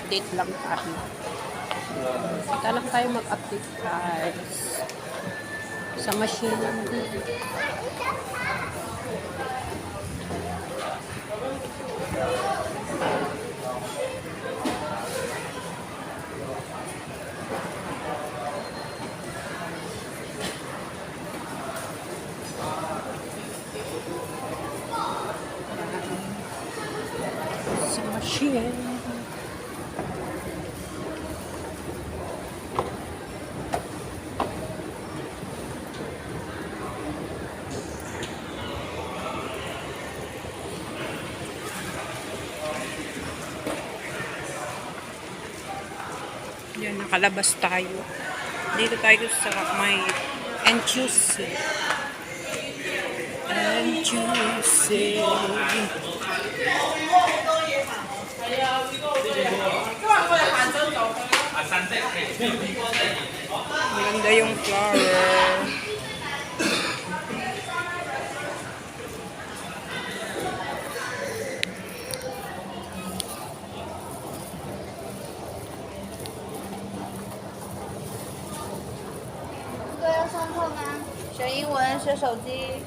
mag-update lang tayo. Kita lang tayo mag-update guys. Sa machine. Sa machine. Yan, nakalabas tayo. Dito tayo sa may NQC. NQC. Maganda yung flower.学英文，学手机。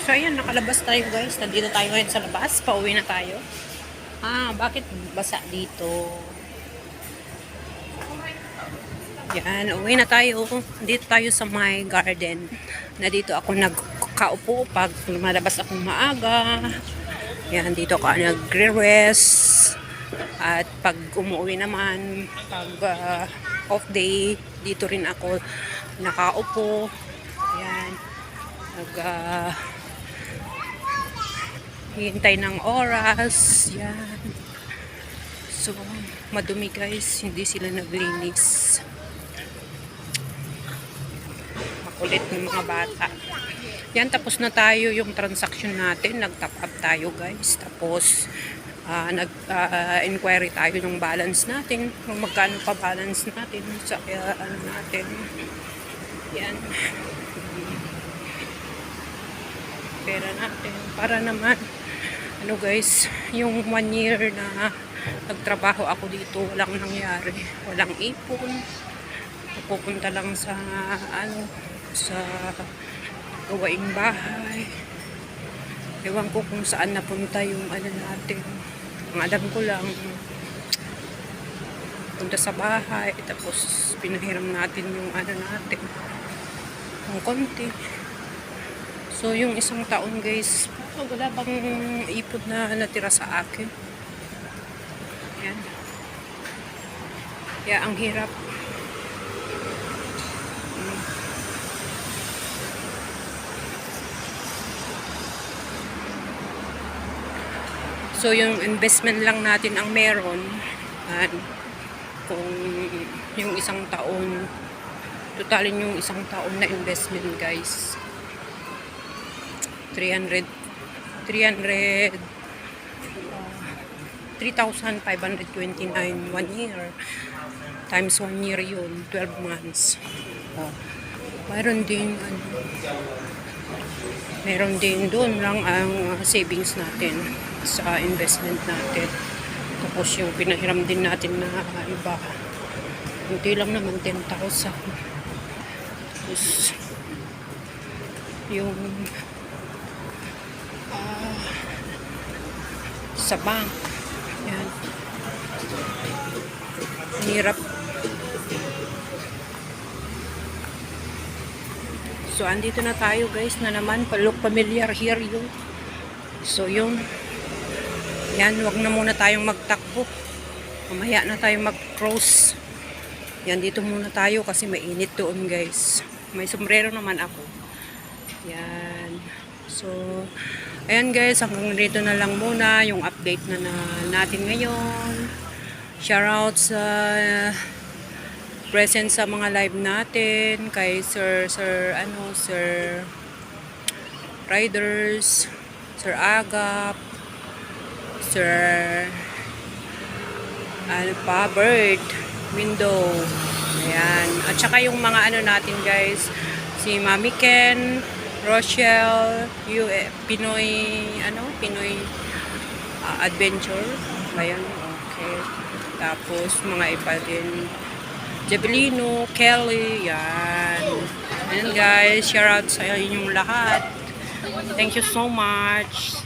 So, ayan, nakalabas tayo guys. Nandito tayo ngayon sa labas. Pauwi na tayo. Bakit basa dito? Yan, uwi na tayo. Dito tayo sa my garden. Na dito ako nagkaupo pag lumalabas akong maaga. Yan, dito ako nagre-rest. At pag umuwi naman, pag off day, dito rin ako nakaupo. Yan, hihintay ng oras. Yan. So, madumi guys. Hindi sila naglinis. Makulit ng mga bata. Yan, tapos na tayo yung transaction natin. Nag-top up tayo guys. Tapos, nag-inquiry tayo ng balance natin. Kung magkano pa balance natin sa ano natin. Yan. Pera natin. Para naman ano guys, yung 1 year na nagtrabaho ako dito, walang nangyari, walang ipon, pupunta lang sa ano, sa gawaing bahay. Ewan ko kung saan napunta yung ano natin. Ang alam ko lang, punta sa bahay, tapos pinahiram natin yung ano natin, yung konti. So, yung isang taon guys, wala bang ipon na natira sa akin. Yan. Kaya ang hirap. So, yung investment lang natin ang meron. Kung yung isang taon, totalin yung isang taon na investment guys. 3,529 1 year times 1 year yun, 12 months. Mayroon din doon lang ang savings natin sa investment natin. Tapos yung pinahiram din natin na iba, hindi lang naman 10,000. Tapos yung sa bank. Yan. Hirap. So, andito na tayo guys na naman. Look familiar here yun. So, yung yan, wag na muna tayong magtakbo. Mamaya na tayong mag-cross. Yan, dito muna tayo kasi mainit doon guys. May sombrero naman ako. Yan. So, ayan guys, hanggang dito na lang muna yung update na natin ngayon. Shoutout sa present sa mga live natin kay Sir Riders, Sir Agap, Sir ano pa, Bird, Window. Ayan. At saka yung mga ano natin guys, si Mami Ken, Rochelle, Pinoy, Pinoy Adventure. Ayan, okay. Tapos mga iba din. Jebelino, Kelly, yan. Ayan guys, shout out sa inyong lahat. Thank you so much.